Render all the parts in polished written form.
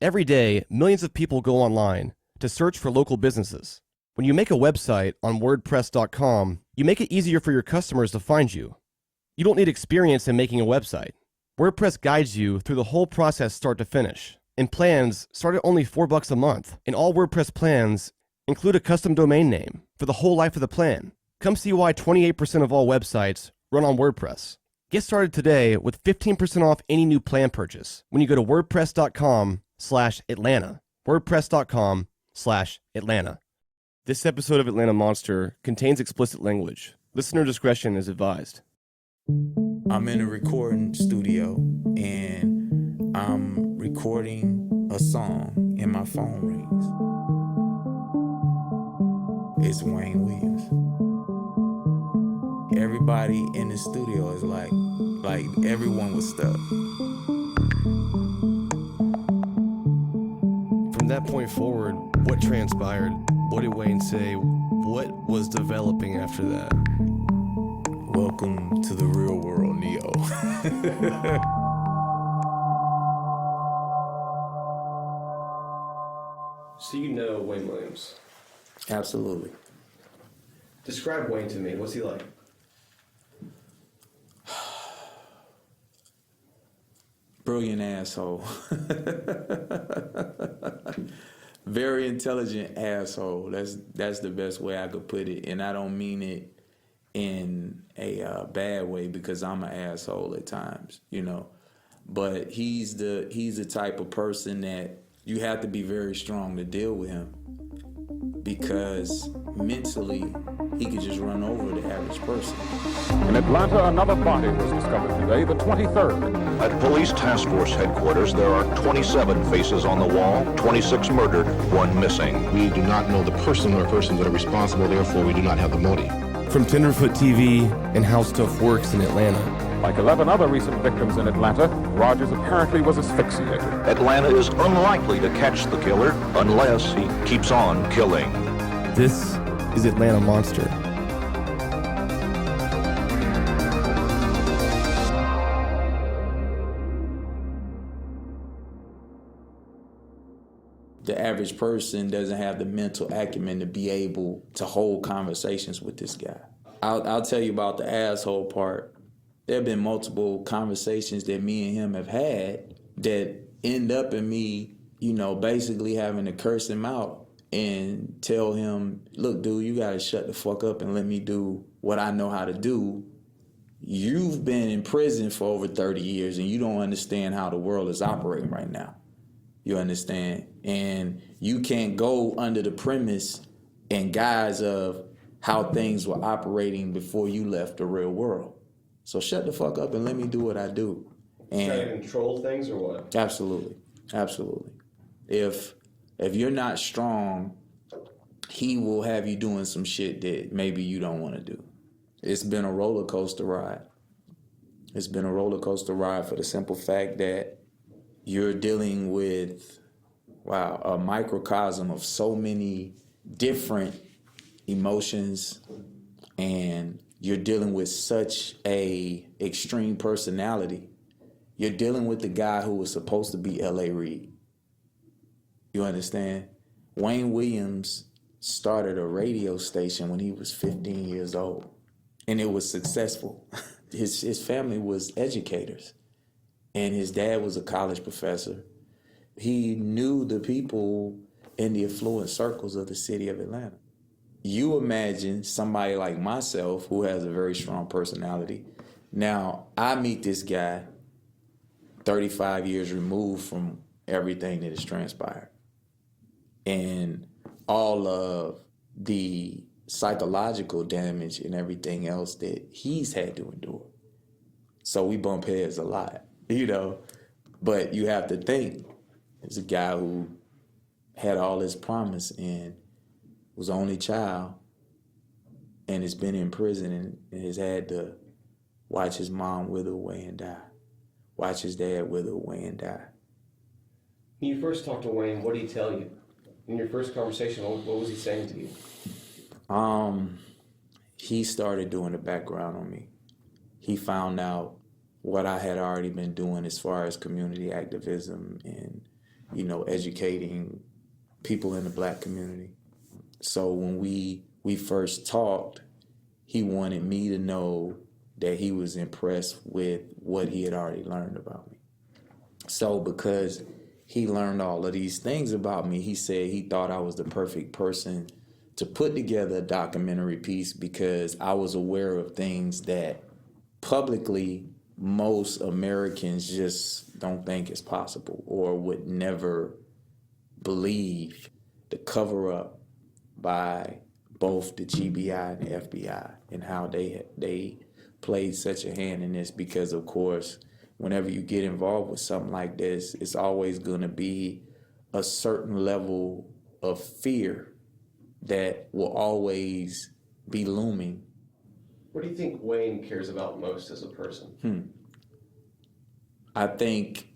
Every day, millions of people go online to search for local businesses. When you make a website on WordPress.com, you make it easier for your customers to find you. You don't need experience in making a website. WordPress guides you through the whole process start to finish. And plans start at only $4 a month. And all WordPress plans include a custom domain name for the whole life of the plan. Come see why 28% of all websites run on WordPress. Get started today with 15% off any new plan purchase when you go to WordPress.com/Atlanta. WordPress.com/Atlanta. This episode of Atlanta Monster contains explicit language. Listener discretion is advised. I'm in a recording studio and I'm recording a song and my phone rings. It's Wayne Williams. Everybody in the studio is like everyone was stuck. From that point forward, what transpired? What did Wayne say? What was developing after that? Welcome to the real world, Neo. So you know Wayne Williams. Absolutely. Describe Wayne to me. What's he like? Brilliant asshole. Very intelligent asshole. That's the best way I could put it. And I don't mean it in a bad way because I'm an asshole at times, you know. But he's the type of person that you have to be very strong to deal with him because mentally he could just run over the average person. In Atlanta, another body was discovered today, the 23rd. At Police Task Force headquarters, there are 27 faces on the wall, 26 murdered, 1 missing. We do not know the person or persons that are responsible, therefore we do not have the motive. From Tenderfoot TV and How Stuff Works in Atlanta. Like 11 other recent victims in Atlanta, Rogers apparently was asphyxiated. Atlanta is unlikely to catch the killer unless he keeps on killing. This is Atlanta Monster. The average person doesn't have the mental acumen to be able to hold conversations with this guy. I'll tell you about the asshole part. There have been multiple conversations that me and him have had that end up in me, you know, basically having to curse him out and tell him, look, dude, you got to shut the fuck up and let me do what I know how to do. You've been in prison for over 30 years and you don't understand how the world is operating right now. You understand? And you can't go under the premise and guise of how things were operating before you left the real world. So shut the fuck up and let me do what I do. And trying to control things or what? Absolutely. Absolutely. If you're not strong, he will have you doing some shit that maybe you don't want to do. It's been a roller coaster ride. It's been a roller coaster ride for the simple fact that you're dealing with, a microcosm of so many different emotions, and you're dealing with such a extreme personality. You're dealing with the guy who was supposed to be L.A. Reid. You understand? Wayne Williams started a radio station when he was 15 years old, and it was successful. His family was educators, and his dad was a college professor. He knew the people in the affluent circles of the city of Atlanta. You imagine somebody like myself who has a very strong personality. Now, I meet this guy 35 years removed from everything that has transpired. And all of the psychological damage and everything else that he's had to endure. So we bump heads a lot, you know. But you have to think, there's a guy who had all his promise and was only child and has been in prison and has had to watch his mom wither away and die, watch his dad wither away and die. When you first talked to Wayne, what did he tell you? In your first conversation, what was he saying to you? He started doing the background on me. He found out what I had already been doing as far as community activism and educating people in the black community. So when we first talked, he wanted me to know that he was impressed with what he had already learned about me. So because he learned all of these things about me, he said he thought I was the perfect person to put together a documentary piece because I was aware of things that publicly most Americans just don't think is possible or would never believe. The cover up by both the GBI and the FBI and how they played such a hand in this, because of course whenever you get involved with something like this, it's always going to be a certain level of fear that will always be looming. What do you think Wayne cares about most as a person? I think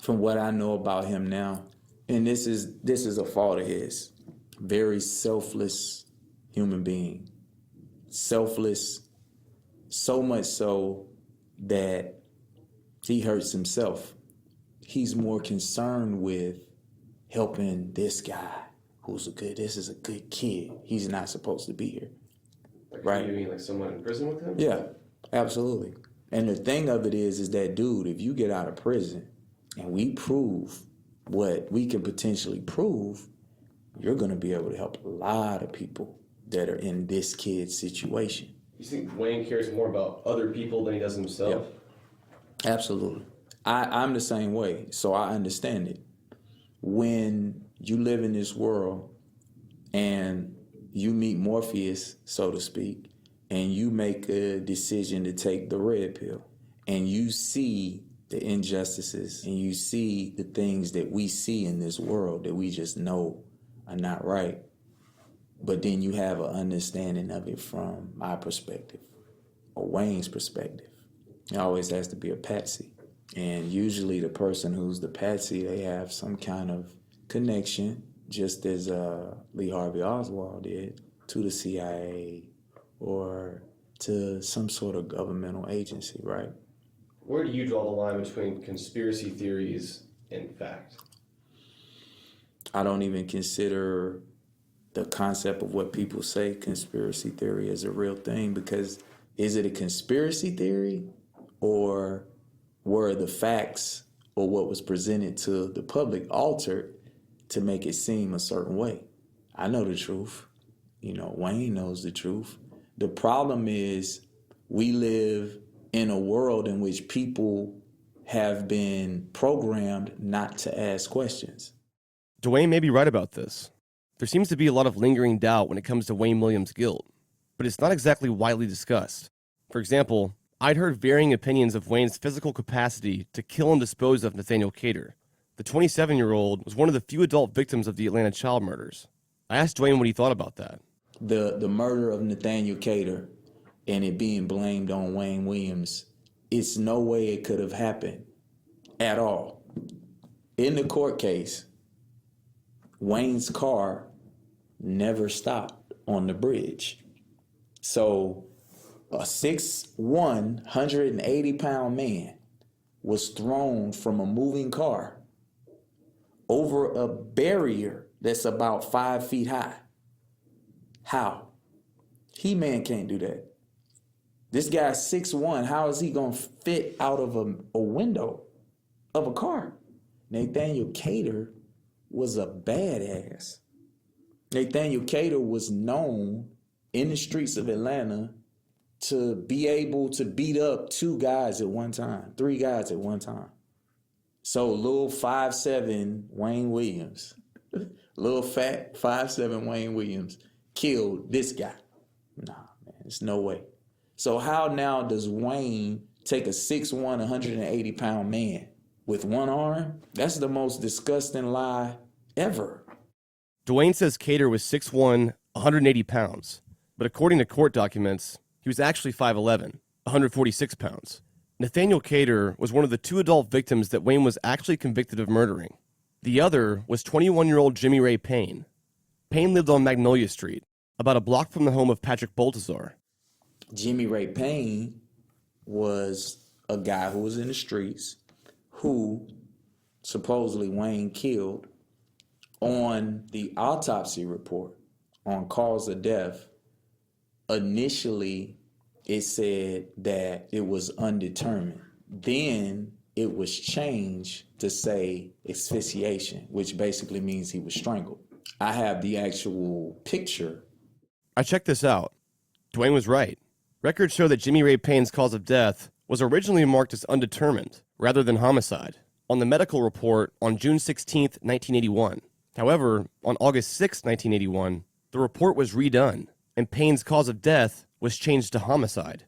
from what I know about him now, and this is a fault of his, very selfless human being. Selfless, so much so that he hurts himself. He's more concerned with helping this guy this is a good kid. He's not supposed to be here. Right? You mean like someone in prison with him? Yeah, absolutely. And the thing of it is that, dude, if you get out of prison and we prove what we can potentially prove, you're going to be able to help a lot of people that are in this kid's situation. You think Wayne cares more about other people than he does himself? Yep. Absolutely. I'm the same way, so I understand it. When you live in this world and you meet Morpheus, so to speak, and you make a decision to take the red pill, and you see the injustices, and you see the things that we see in this world that we just know are not right, but then you have an understanding of it from my perspective, or Wayne's perspective. It always has to be a patsy. And usually the person who's the patsy, they have some kind of connection, just as Lee Harvey Oswald did, to the CIA or to some sort of governmental agency, right? Where do you draw the line between conspiracy theories and fact? I don't even consider the concept of what people say conspiracy theory as a real thing, because is it a conspiracy theory, or were the facts or what was presented to the public altered to make it seem a certain way? I know the truth. Wayne knows the truth. The problem is we live in a world in which people have been programmed not to ask questions. Dwayne may be right about this. There seems to be a lot of lingering doubt when it comes to Wayne Williams' guilt, but it's not exactly widely discussed. For example, I'd heard varying opinions of Wayne's physical capacity to kill and dispose of Nathaniel Cater. The 27-year-old was one of the few adult victims of the Atlanta child murders. I asked Dwayne what he thought about that. The murder of Nathaniel Cater and it being blamed on Wayne Williams, it's no way it could have happened at all. In the court case, Wayne's car never stopped on the bridge. So a 6'1", 180-pound man was thrown from a moving car over a barrier that's about 5 feet high. How? He-Man can't do that. This guy's 6'1", how is he gonna fit out of a window of a car? Nathaniel Cater was a badass. Nathaniel Cater was known in the streets of Atlanta to be able to beat up 2 guys at one time, 3 guys at one time. So little 5'7" Wayne Williams, little fat 5'7" Wayne Williams killed this guy. Nah, man, there's no way. So how now does Wayne take a 6'1", 180-pound man with one arm? That's the most disgusting lie ever. Dwayne says Cater was 6'1", 180 pounds, but according to court documents, he was actually 5'11", 146 pounds. Nathaniel Cater was one of the 2 adult victims that Wayne was actually convicted of murdering. The other was 21-year-old Jimmy Ray Payne. Payne lived on Magnolia Street, about a block from the home of Patrick Baltazar. Jimmy Ray Payne was a guy who was in the streets who supposedly Wayne killed, on the autopsy report on cause of death, initially it said that it was undetermined. Then it was changed to say asphyxiation, which basically means he was strangled. I have the actual picture. I checked this out. Dwayne was right. Records show that Jimmy Ray Payne's cause of death was originally marked as undetermined rather than homicide on the medical report on June 16, 1981. However, on August 6, 1981, the report was redone, and Payne's cause of death was changed to homicide.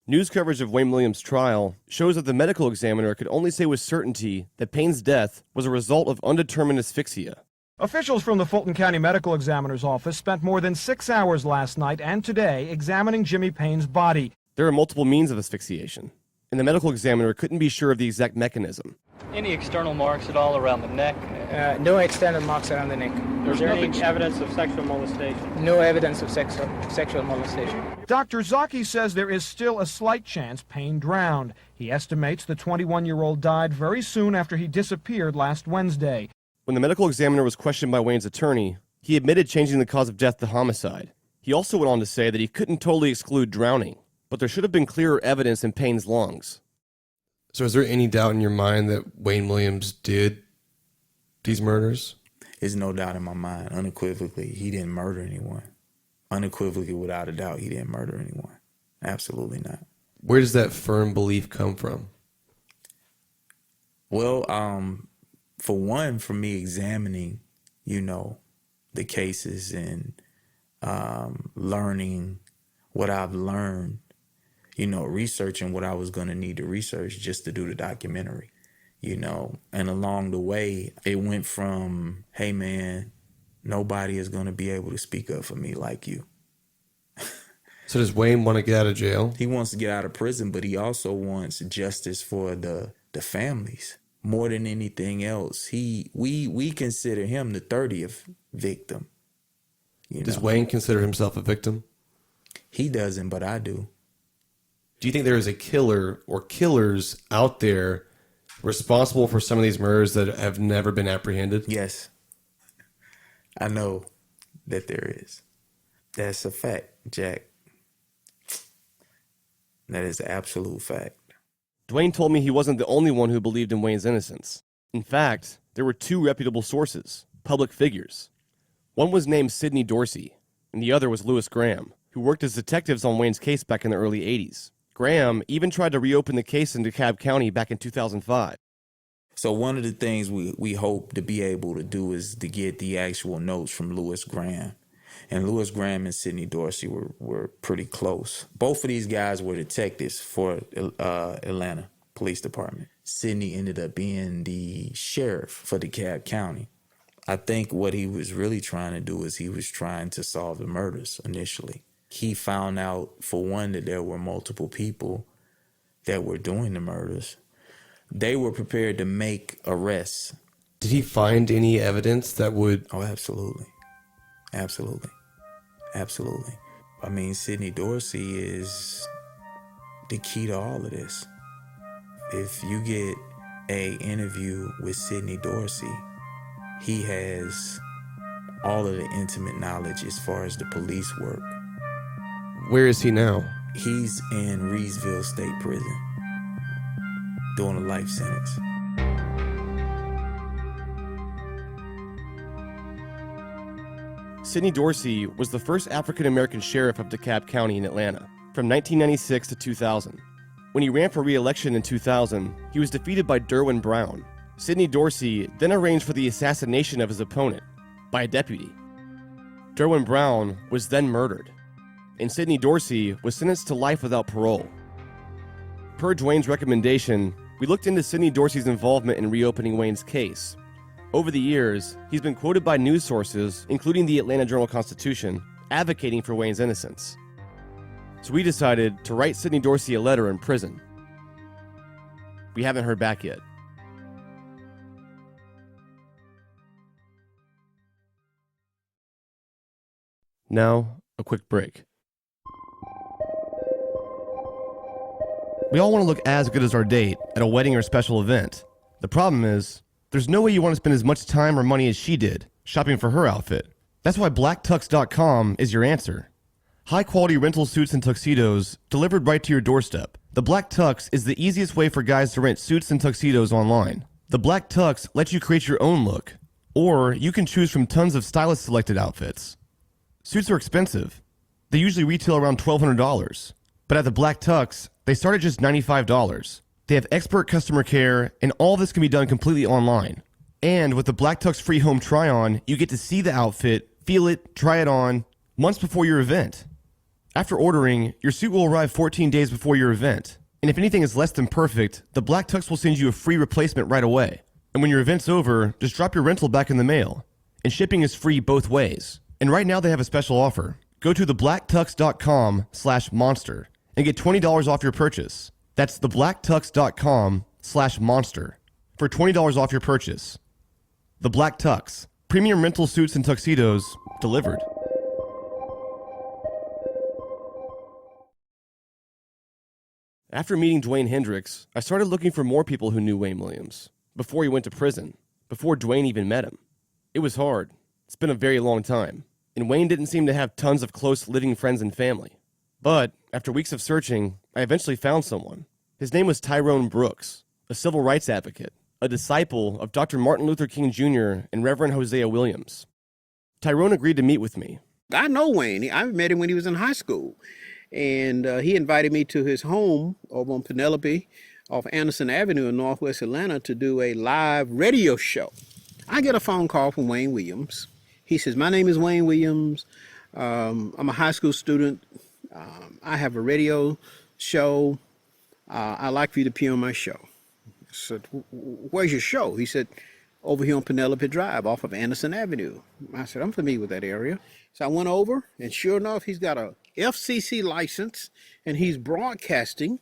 News coverage of Wayne Williams' trial shows that the medical examiner could only say with certainty that Payne's death was a result of undetermined asphyxia. Officials from the Fulton County Medical Examiner's Office spent more than 6 hours last night and today examining Jimmy Payne's body. There are multiple means of asphyxiation, and the medical examiner couldn't be sure of the exact mechanism. Any external marks at all around the neck? No external marks around the neck. There's nothing evidence of sexual molestation? No evidence of sexual molestation. Dr. Zaki says there is still a slight chance Payne drowned. He estimates the 21-year-old died very soon after he disappeared last Wednesday. When the medical examiner was questioned by Wayne's attorney, he admitted changing the cause of death to homicide. He also went on to say that he couldn't totally exclude drowning, but there should have been clearer evidence in Payne's lungs. So is there any doubt in your mind that Wayne Williams did these murders? There's no doubt in my mind, unequivocally, he didn't murder anyone. Unequivocally, without a doubt, he didn't murder anyone. Absolutely not. Where does that firm belief come from? Well, for one, for me examining, the cases and learning what I've learned, researching what I was going to need to research just to do the documentary, and along the way, it went from, hey man, nobody is going to be able to speak up for me like you. So does Wayne want to get out of jail? He wants to get out of prison, but he also wants justice for the families. More than anything else, we consider him the 30th victim. Does Wayne consider himself a victim? He doesn't, but I do. Do you think there is a killer or killers out there responsible for some of these murders that have never been apprehended? Yes. I know that there is. That's a fact, Jack. That is an absolute fact. Dwayne told me he wasn't the only one who believed in Wayne's innocence. In fact, there were two reputable sources, public figures. One was named Sidney Dorsey, and the other was Louis Graham, who worked as detectives on Wayne's case back in the early 80s. Graham even tried to reopen the case in DeKalb County back in 2005. So one of the things we hope to be able to do is to get the actual notes from Louis Graham. And Louis Graham and Sidney Dorsey were pretty close. Both of these guys were detectives for Atlanta Police Department. Sidney ended up being the sheriff for DeKalb County. I think what he was really trying to do is he was trying to solve the murders initially. He found out, for one, that there were multiple people that were doing the murders. They were prepared to make arrests. Did he find any evidence that would... Oh, absolutely. Absolutely. I mean, Sidney Dorsey is the key to all of this. If you get an interview with Sidney Dorsey, he has all of the intimate knowledge as far as the police work. Where is he now? He's in Reedsville State Prison, doing a life sentence. Sidney Dorsey was the first African-American sheriff of DeKalb County in Atlanta from 1996 to 2000. When he ran for re-election in 2000, he was defeated by Derwin Brown. Sidney Dorsey then arranged for the assassination of his opponent by a deputy. Derwin Brown was then murdered, and Sidney Dorsey was sentenced to life without parole. Per Dwayne's recommendation, we looked into Sidney Dorsey's involvement in reopening Wayne's case. Over the years, he's been quoted by news sources, including the Atlanta Journal-Constitution, advocating for Wayne's innocence. So we decided to write Sidney Dorsey a letter in prison. We haven't heard back yet. Now, a quick break. We all want to look as good as our date at a wedding or special event. The problem is, There's no way you want to spend as much time or money as she did shopping for her outfit. That's why blacktux.com is your answer. High-quality rental suits and tuxedos delivered right to your doorstep. The Black Tux is the easiest way for guys to rent suits and tuxedos online. The Black Tux lets you create your own look, or you can choose from tons of stylist-selected outfits. Suits are expensive. They usually retail around $1,200, but at the Black Tux, they start at just $95. They have expert customer care, and all this can be done completely online. And with the Black Tux free home try-on, you get to see the outfit, feel it, try it on, months before your event. After ordering, your suit will arrive 14 days before your event. And if anything is less than perfect, the Black Tux will send you a free replacement right away. And when your event's over, just drop your rental back in the mail. And shipping is free both ways. And right now they have a special offer. Go to theblacktux.com/monster and get $20 off your purchase. That's theblacktux.com/monster for $20 off your purchase. The Black Tux. Premium rental suits and tuxedos delivered. After meeting Dwayne Hendricks, I started looking for more people who knew Wayne Williams, before he went to prison, before Dwayne even met him. It was hard. It's been a very long time, and Wayne didn't seem to have tons of close living friends and family. But after weeks of searching, I eventually found someone. His name was Tyrone Brooks, a civil rights advocate, a disciple of Dr. Martin Luther King Jr. and Reverend Hosea Williams. Tyrone agreed to meet with me. I know Wayne. I met him when he was in high school. And he invited me to his home over on Penelope off Anderson Avenue in Northwest Atlanta to do a live radio show. I get a phone call from Wayne Williams. He says, "My name is Wayne Williams. I'm a high school student. I have a radio show. I'd like for you to appear on my show." I said, "Where's your show?" He said, "Over here on Penelope Drive off of Anderson Avenue." I said, "I'm familiar with that area." So I went over, and sure enough, he's got a FCC license, and he's broadcasting.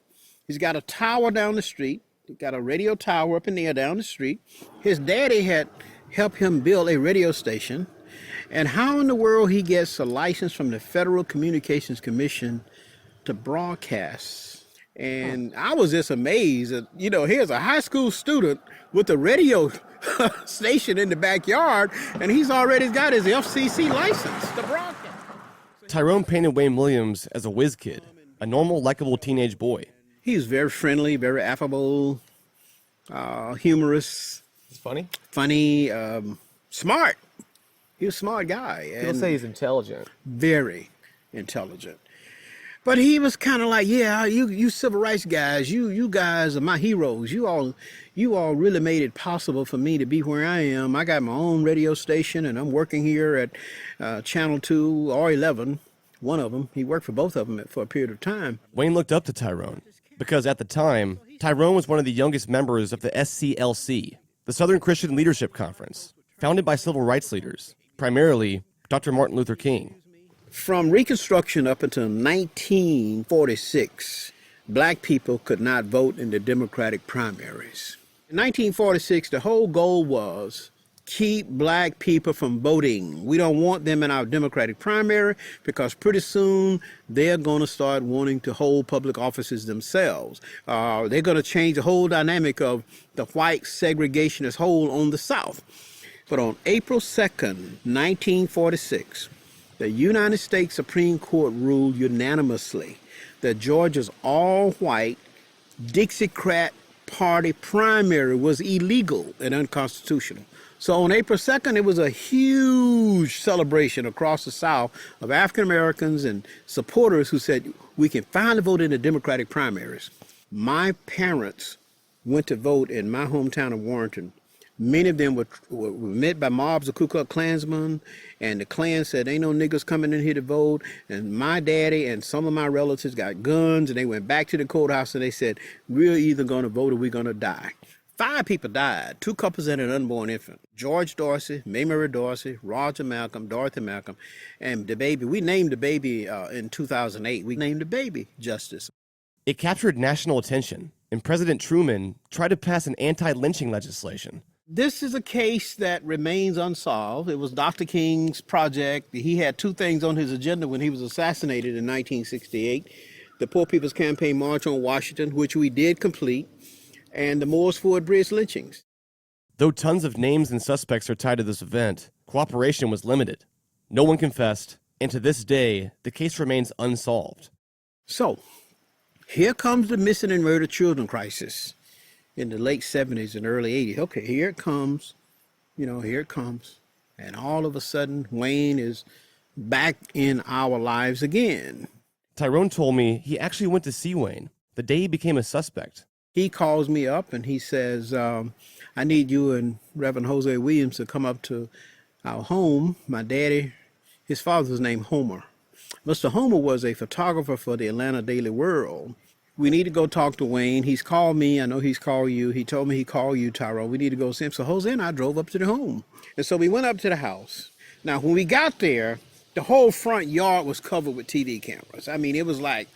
He's got a tower down the street. He's got a radio tower up in the air down the street. His daddy had helped him build a radio station. And how in the world he gets a license from the Federal Communications Commission to broadcast? And I was just amazed that, here's a high school student with a radio station in the backyard, and he's already got his FCC license to broadcast. Tyrone painted Wayne Williams as a whiz kid, a normal, likable teenage boy. He was very friendly, very affable, humorous. It's funny? Funny, smart. He was a smart guy. People say he's intelligent. Very intelligent. But he was kind of like, yeah, you civil rights guys, you guys are my heroes. You all really made it possible for me to be where I am. I got my own radio station, and I'm working here at Channel 2 or 11, one of them. He worked for both of them for a period of time. Wayne looked up to Tyrone because at the time, Tyrone was one of the youngest members of the SCLC, the Southern Christian Leadership Conference, founded by civil rights leaders, primarily Dr. Martin Luther King. From Reconstruction up until 1946, black people could not vote in the Democratic primaries. In 1946, the whole goal was keep black people from voting. We don't want them in our Democratic primary because pretty soon they're going to start wanting to hold public offices themselves. They're going to change the whole dynamic of the white segregationist hold on the South. But on April 2nd, 1946, the United States Supreme Court ruled unanimously that Georgia's all-white Dixiecrat Party primary was illegal and unconstitutional. So on April 2nd, it was a huge celebration across the South of African Americans and supporters who said, we can finally vote in the Democratic primaries. My parents went to vote in my hometown of Warrenton. Many of them were met by mobs of Ku Klux Klansmen, and the Klan said, ain't no niggas coming in here to vote. And my daddy and some of my relatives got guns, and they went back to the courthouse, and they said, we're either going to vote or we're going to die. 5 people died, 2 couples and an unborn infant. George Dorsey, Mae Murray Dorsey, Roger Malcolm, Dorothy Malcolm, and the baby. We named the baby in 2008. We named the baby Justice. It captured national attention, and President Truman tried to pass an anti-lynching legislation. This is a case that remains unsolved. It was Dr. King's project. He had 2 things on his agenda when he was assassinated in 1968. The Poor People's Campaign March on Washington, which we did complete, and the Moores Ford Bridge lynchings. Though tons of names and suspects are tied to this event, cooperation was limited. No one confessed, and to this day, the case remains unsolved. So, here comes the missing and murdered children crisis in the late 70s and early 80s. Okay, here it comes. Here it comes. And all of a sudden, Wayne is back in our lives again. Tyrone told me he actually went to see Wayne the day he became a suspect. He calls me up and he says, I need you and Reverend Jose Williams to come up to our home. My daddy, his father was named Homer. Mr. Homer was a photographer for the Atlanta Daily World. We need to go talk to Wayne. He's called me. I know he's called you. He told me he called you, Tyrone. We need to go see him. So Jose and I drove up to the home. And so we went up to the house. Now, when we got there, the whole front yard was covered with TV cameras. I mean, it was like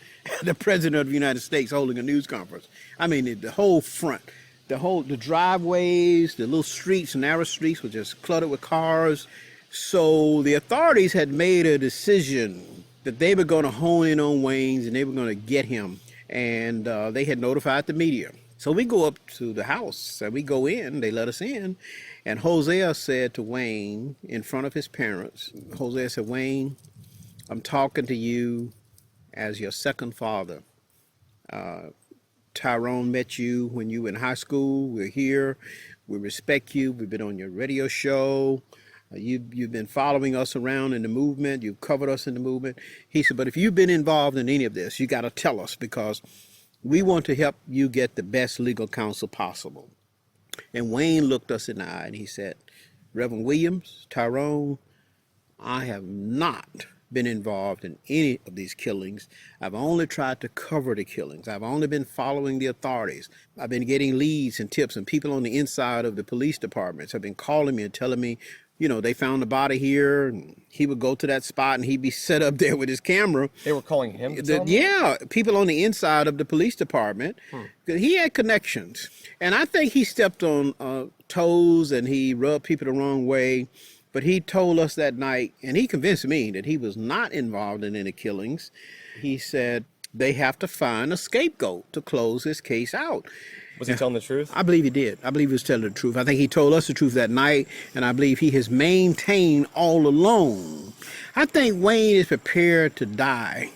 the President of the United States holding a news conference. I mean, the whole front, the driveways, the little streets, narrow streets were just cluttered with cars. So the authorities had made a decision that they were going to hone in on Wayne's and they were going to get him. And they had notified the media. So we go up to the house and we go in, they let us in. And Hosea said to Wayne in front of his parents, Hosea said, Wayne, I'm talking to you as your second father. Tyrone met you when you were in high school. We're here. We respect you. We've been on your radio show. You've been following us around in the movement. You've covered us in the movement. He said, but if you've been involved in any of this, you got to tell us because we want to help you get the best legal counsel possible. And Wayne looked us in the eye and he said, Reverend Williams, Tyrone, I have not been involved in any of these killings. I've only tried to cover the killings. I've only been following the authorities. I've been getting leads and tips, and people on the inside of the police departments have been calling me and telling me, they found the body here, and he would go to that spot and he'd be set up there with his camera. They were calling him? Yeah, people on the inside of the police department. He had connections. And I think he stepped on toes and he rubbed people the wrong way. But he told us that night, and he convinced me that he was not involved in any killings. He said they have to find a scapegoat to close his case out. Was he telling the truth? I believe he did. I believe he was telling the truth. I think he told us the truth that night, and I believe he has maintained all along. I think Wayne is prepared to die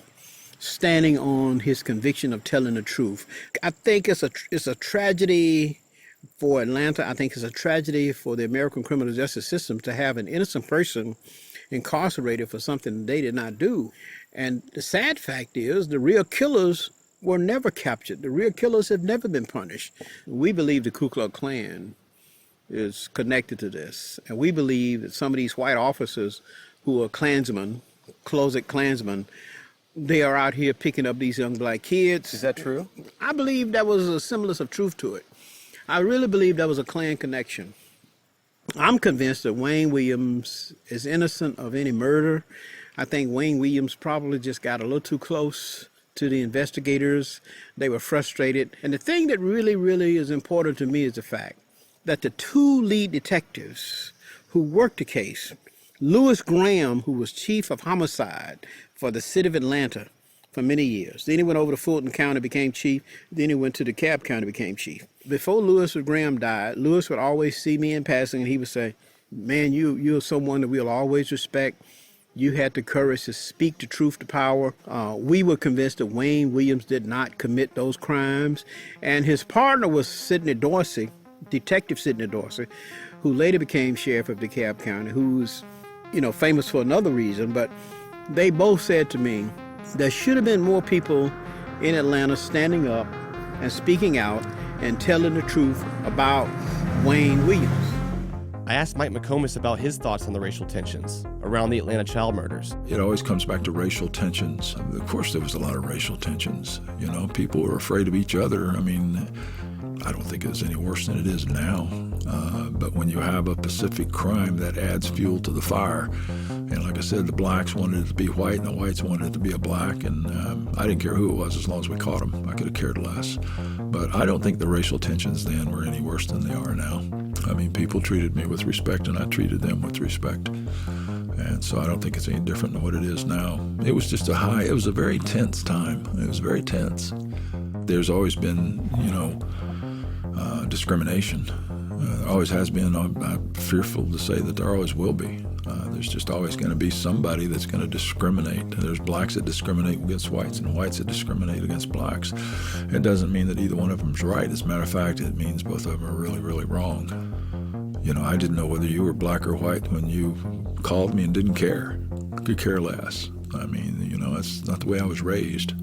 standing on his conviction of telling the truth. I think it's a tragedy for Atlanta. I think it's a tragedy for the American criminal justice system to have an innocent person incarcerated for something they did not do. And the sad fact is the real killers were never captured. The real killers have never been punished. We believe the Ku Klux Klan is connected to this. And we believe that some of these white officers who are Klansmen, closet Klansmen, they are out here picking up these young black kids. Is that true? I believe that was a semblance of truth to it. I really believe that was a Klan connection. I'm convinced that Wayne Williams is innocent of any murder. I think Wayne Williams probably just got a little too close to the investigators. They were frustrated. And the thing that really, really is important to me is the fact that the two lead detectives who worked the case, Louis Graham, who was chief of homicide for the city of Atlanta for many years. Then he went over to Fulton County, became chief. Then he went to DeKalb County, became chief. Before Louis Graham died, Louis would always see me in passing, and he would say, man, you're someone that we'll always respect. You had the courage to speak the truth to power. We were convinced that Wayne Williams did not commit those crimes. And his partner was Sidney Dorsey, Detective Sidney Dorsey, who later became sheriff of DeKalb County, who's, famous for another reason. But they both said to me, there should have been more people in Atlanta standing up and speaking out and telling the truth about Wayne Williams. I asked Mike McComas about his thoughts on the racial tensions around the Atlanta child murders. It always comes back to racial tensions. Of course, there was a lot of racial tensions. People were afraid of each other. I mean, I don't think it's any worse than it is now. But when you have a Pacific crime, that adds fuel to the fire. And like I said, the blacks wanted it to be white and the whites wanted it to be a black. And I didn't care who it was as long as we caught them. I could have cared less. But I don't think the racial tensions then were any worse than they are now. I mean, people treated me with respect and I treated them with respect. And so I don't think it's any different than what it is now. It was just it was a very tense time. It was very tense. There's always been, discrimination. There always has been. I'm fearful to say that there always will be. There's just always going to be somebody that's going to discriminate. There's blacks that discriminate against whites and whites that discriminate against blacks. It doesn't mean that either one of them's right. As a matter of fact, it means both of them are really, really wrong. You know, I didn't know whether you were black or white when you called me and didn't care. Could care less. I mean, you know, that's not the way I was raised.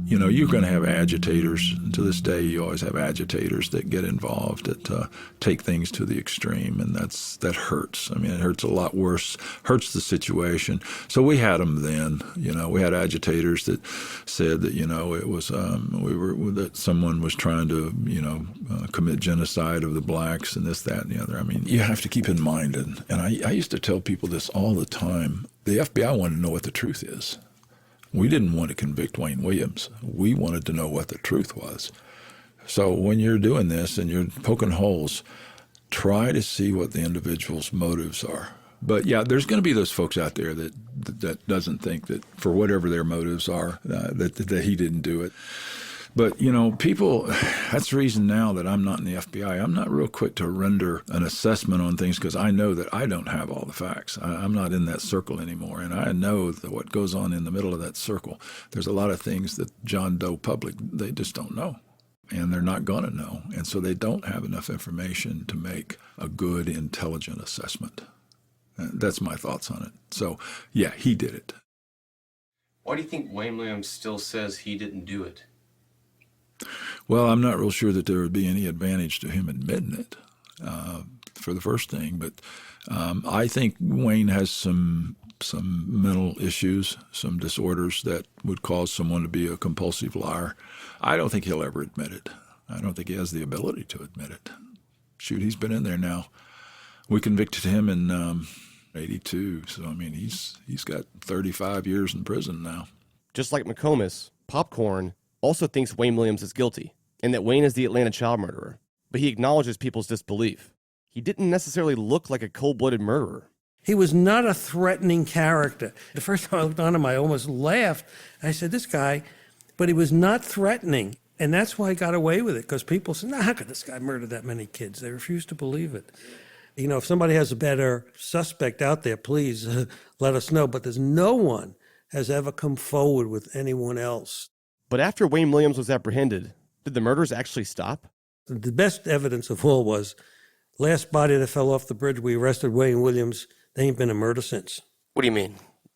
You know, you're going to have agitators. To this day, you always have agitators that get involved, that take things to the extreme, and that hurts. I mean, it hurts a lot worse, hurts the situation. So we had them then. You know, we had agitators that said that, you know, it was that someone was trying to, you know, commit genocide of the blacks and this, that, and the other. I mean, you have to keep in mind, and I used to tell people this all the time. The FBI wanted to know what the truth is. We didn't want to convict Wayne Williams. We wanted to know what the truth was. So when you're doing this and you're poking holes, try to see what the individual's motives are. But yeah, there's going to be those folks out there that doesn't think that for whatever their motives are, that he didn't do it. But, you know, people, that's the reason now that I'm not in the FBI. I'm not real quick to render an assessment on things because I know that I don't have all the facts. I'm not in that circle anymore, and I know that what goes on in the middle of that circle, there's a lot of things that John Doe public, they just don't know, and they're not going to know. And so they don't have enough information to make a good, intelligent assessment. That's my thoughts on it. So, yeah, he did it. Why do you think Wayne Williams still says he didn't do it? Well, I'm not real sure that there would be any advantage to him admitting it, for the first thing. But I think Wayne has some mental issues, some disorders that would cause someone to be a compulsive liar. I don't think he'll ever admit it. I don't think he has the ability to admit it. Shoot, he's been in there now. We convicted him in 82, so I mean he's got 35 years in prison now. Just like McComas, Popcorn also thinks Wayne Williams is guilty, and that Wayne is the Atlanta child murderer, but he acknowledges people's disbelief. He didn't necessarily look like a cold-blooded murderer. He was not a threatening character. The first time I looked on him, I almost laughed. I said, this guy, but he was not threatening, and that's why he got away with it, because people said, how could this guy murder that many kids? They refused to believe it. You know, if somebody has a better suspect out there, please let us know, but there's no one has ever come forward with anyone else. But after Wayne Williams was apprehended, did the murders actually stop? The best evidence of all was last body that fell off the bridge, we arrested Wayne Williams. There ain't been a murder since. What do you mean,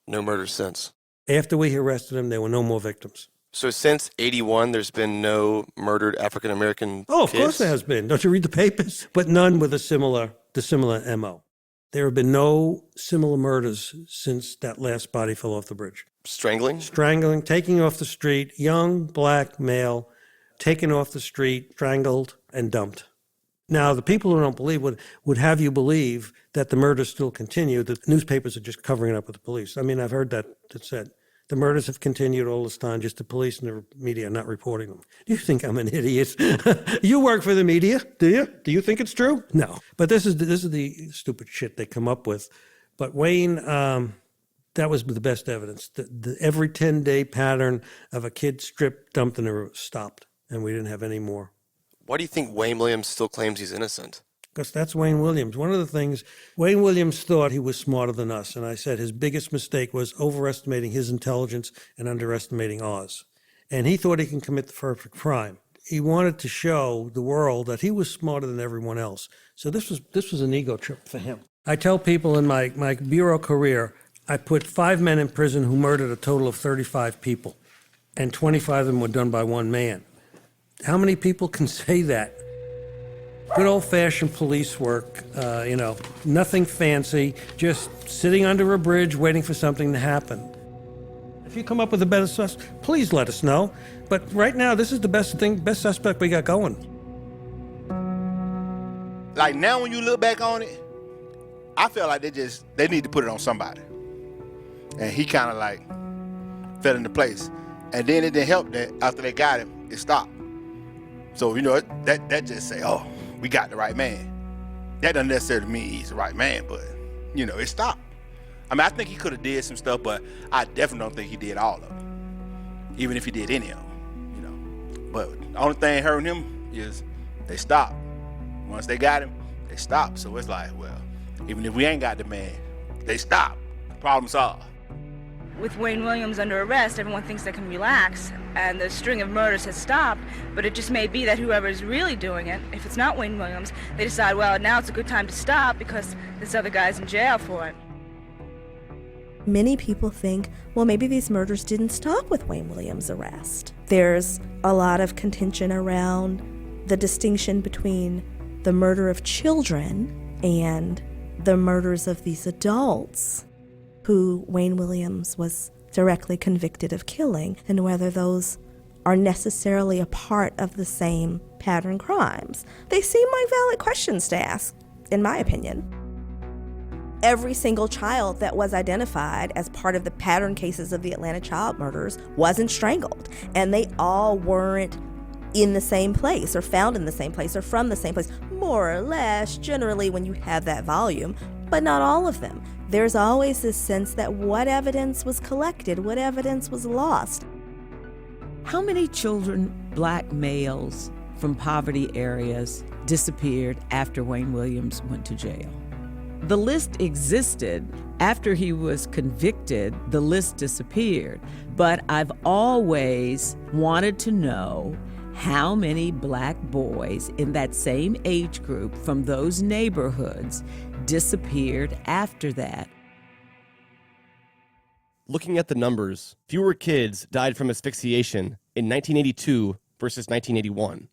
no murder since? After we arrested him, there were no more victims. So since 81, there's been no murdered African-American Oh, of kids? course there has been. Don't you read the papers? But none with the similar MO. There have been no similar murders since that last body fell off the bridge. Strangling? Strangling, taking off the street, young, black, male, taken off the street, strangled, and dumped. Now, the people who don't believe would have you believe that the murders still continue, that the newspapers are just covering it up with the police. I mean, I've heard that said. The murders have continued all this time, just the police and the media are not reporting them. Do you think I'm an idiot? You work for the media, do you? Do you think it's true? No. But this is the stupid shit they come up with. But Wayne, that was the best evidence. The every 10-day pattern of a kid stripped, dumped, and stopped, and we didn't have any more. Why do you think Wayne Williams still claims he's innocent? Because that's Wayne Williams. One of the things, Wayne Williams thought he was smarter than us, and I said his biggest mistake was overestimating his intelligence and underestimating ours. And he thought he can commit the perfect crime. He wanted to show the world that he was smarter than everyone else. So this was an ego trip for him. I tell people in my bureau career, I put 5 men in prison who murdered a total of 35 people, and 25 of them were done by one man. How many people can say that? Good old-fashioned police work, nothing fancy, just sitting under a bridge waiting for something to happen. If you come up with a better suspect, please let us know. But right now, this is the best suspect we got going. Like now when you look back on it, I feel like they need to put it on somebody. And he kind of like fell into place. And then it didn't help that after they got him, it stopped. So, that just say, oh, we got the right man. That doesn't necessarily mean he's the right man, but, it stopped. I mean, I think he could have did some stuff, but I definitely don't think he did all of it. Even if he did any of them, But the only thing hurting him is they stopped. Once they got him, They stopped. So it's like, well, even if we ain't got the man, they stop. Problem solved. With Wayne Williams under arrest, everyone thinks they can relax, and the string of murders has stopped, but it just may be that whoever is really doing it, if it's not Wayne Williams, they decide, well, now it's a good time to stop because this other guy's in jail for it. Many people think, well, maybe these murders didn't stop with Wayne Williams' arrest. There's a lot of contention around the distinction between the murder of children and the murders of these adults who Wayne Williams was directly convicted of killing, and whether those are necessarily a part of the same pattern crimes. They seem like valid questions to ask, in my opinion. Every single child that was identified as part of the pattern cases of the Atlanta child murders wasn't strangled, and they all weren't in the same place or found in the same place or from the same place, more or less, generally when you have that volume, but not all of them. There's always this sense that what evidence was collected, what evidence was lost. How many children, black males from poverty areas, disappeared after Wayne Williams went to jail? The list existed. After he was convicted, the list disappeared. But I've always wanted to know how many black boys in that same age group from those neighborhoods disappeared after that. Looking at the numbers, fewer kids died from asphyxiation in 1982 versus 1981.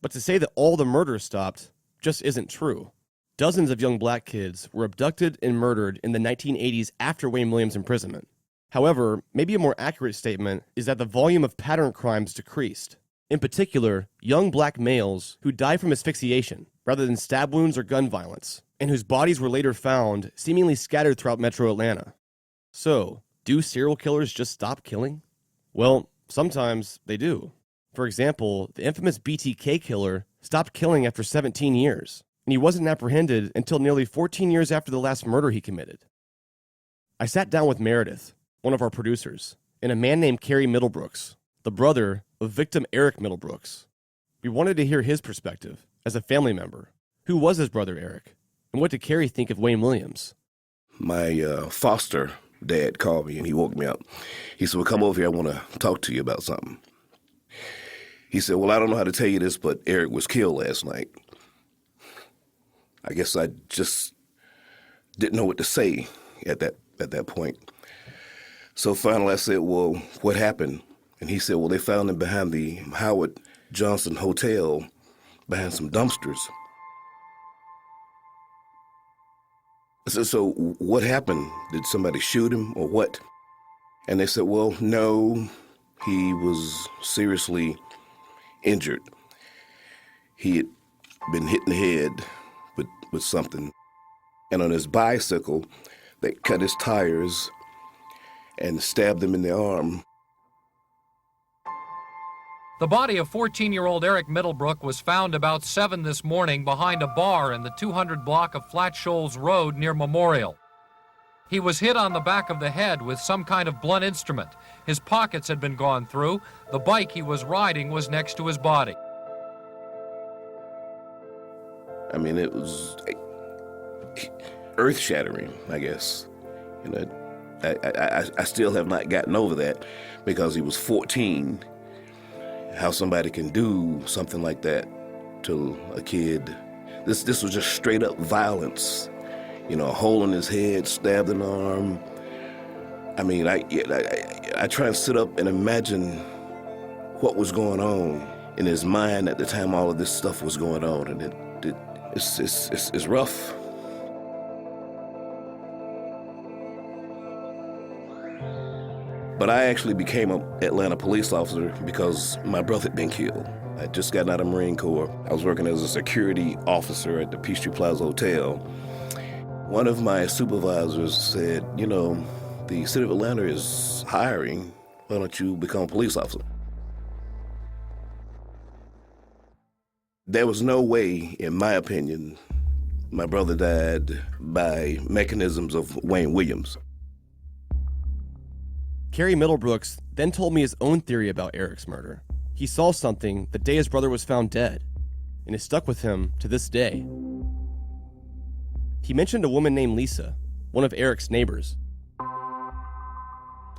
But to say that all the murders stopped just isn't true. Dozens of young black kids were abducted and murdered in the 1980s after Wayne Williams' imprisonment. However, maybe a more accurate statement is that the volume of pattern crimes decreased. In particular, young black males who died from asphyxiation rather than stab wounds or gun violence, and whose bodies were later found seemingly scattered throughout metro Atlanta. So, do serial killers just stop killing? Well, sometimes they do. For example, the infamous BTK killer stopped killing after 17 years, and he wasn't apprehended until nearly 14 years after the last murder he committed. I sat down with Meredith, one of our producers, and a man named Cary Middlebrooks, the brother of victim Eric Middlebrooks. We wanted to hear his perspective as a family member. Who was his brother Eric? And what did Cary think of Wayne Williams? My foster dad called me and he woke me up. He said, well, come over here. I want to talk to you about something. He said, well, I don't know how to tell you this, but Eric was killed last night. I guess I just didn't know what to say at that point. So finally I said, well, what happened? And he said, well, they found him behind the Howard Johnson Hotel, behind some dumpsters. So what happened? Did somebody shoot him or what? And they said, well, no, he was seriously injured. He had been hit in the head with something. And on his bicycle, they cut his tires and stabbed him in the arm. The body of 14-year-old Eric Middlebrook was found about 7 this morning behind a bar in the 200 block of Flat Shoals Road near Memorial. He was hit on the back of the head with some kind of blunt instrument. His pockets had been gone through. The bike he was riding was next to his body. I mean, it was earth-shattering, I guess. You know, I still have not gotten over that because he was 14. How somebody can do something like that to a kid. This was just straight up violence. You know, a hole in his head, stabbed in the arm. I mean, I try and sit up and imagine what was going on in his mind at the time all of this stuff was going on, and it's rough. But I actually became an Atlanta police officer because my brother had been killed. I had just gotten out of Marine Corps. I was working as a security officer at the Peachtree Plaza Hotel. One of my supervisors said, you know, the city of Atlanta is hiring. Why don't you become a police officer? There was no way, in my opinion, my brother died by mechanisms of Wayne Williams. Cary Middlebrooks then told me his own theory about Eric's murder. He saw something the day his brother was found dead, and it stuck with him to this day. He mentioned a woman named Lisa, one of Eric's neighbors.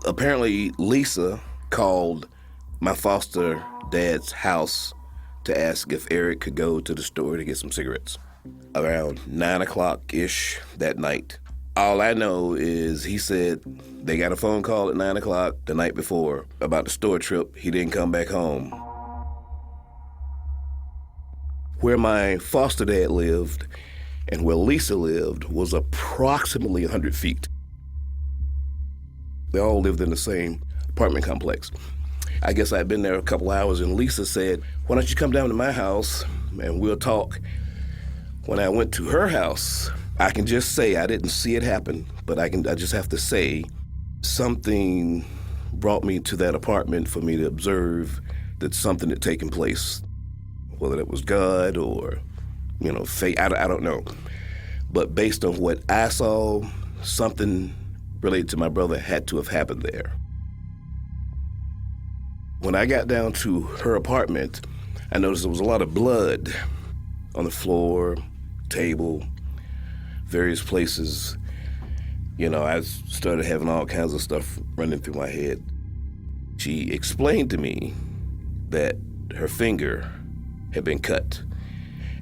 Apparently, Lisa called my foster dad's house to ask if Eric could go to the store to get some cigarettes around 9 o'clock-ish that night. All I know is he said they got a phone call at 9 o'clock the night before about the store trip. He didn't come back home. Where my foster dad lived and where Lisa lived was approximately 100 feet. They all lived in the same apartment complex. I guess I'd been there a couple hours, and Lisa said, "Why don't you come down to my house and we'll talk?" When I went to her house, I can just say I didn't see it happen, but I just have to say something brought me to that apartment for me to observe that something had taken place. Whether it was God or, fate, I don't know. But based on what I saw, something related to my brother had to have happened there. When I got down to her apartment, I noticed there was a lot of blood on the floor, table, various places. I started having all kinds of stuff running through my head. She explained to me that her finger had been cut.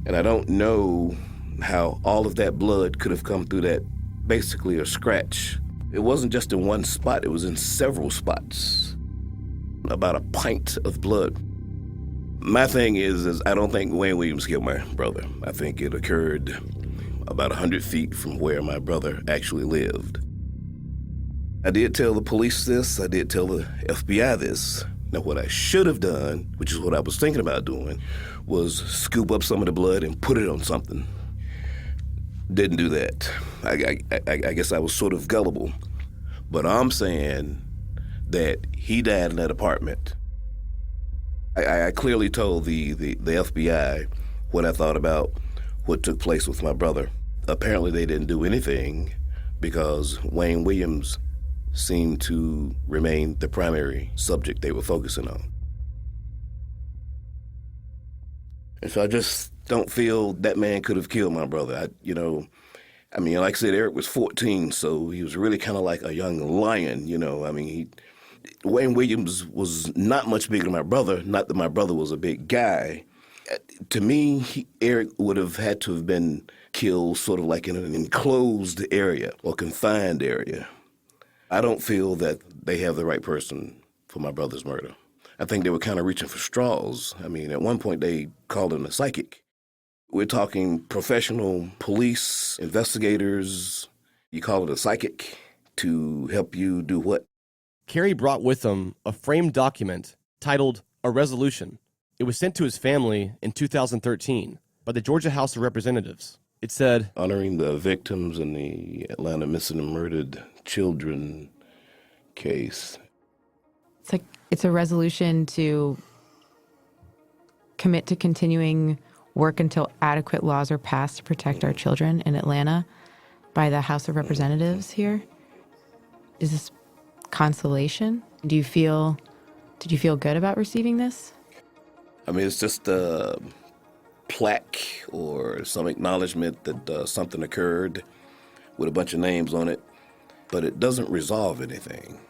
And I don't know how all of that blood could have come through that, basically a scratch. It wasn't just in one spot, it was in several spots. About a pint of blood. My thing is I don't think Wayne Williams killed my brother. I think it occurred about 100 feet from where my brother actually lived. I did tell the police this, I did tell the FBI this. Now what I should have done, which is what I was thinking about doing, was scoop up some of the blood and put it on something. Didn't do that. I guess I was sort of gullible. But I'm saying that he died in that apartment. I clearly told the FBI what I thought about what took place with my brother. Apparently they didn't do anything because Wayne Williams seemed to remain the primary subject they were focusing on. And so I just don't feel that man could have killed my brother. Like I said, Eric was 14, so he was really kind of like a young lion, Wayne Williams was not much bigger than my brother, not that my brother was a big guy. To me, Eric would have had to have been killed sort of like in an enclosed area or confined area. I don't feel that they have the right person for my brother's murder. I think they were kind of reaching for straws. At one point they called him a psychic. We're talking professional police, investigators. You call it a psychic to help you do what? Kerry brought with him a framed document titled A Resolution. It was sent to his family in 2013 by the Georgia House of Representatives. It said, "Honoring the victims in the Atlanta missing and murdered children case." It's a resolution to commit to continuing work until adequate laws are passed to protect our children in Atlanta by the House of Representatives here. Is this consolation? Did you feel good about receiving this? It's just a plaque or some acknowledgement that something occurred with a bunch of names on it, but it doesn't resolve anything.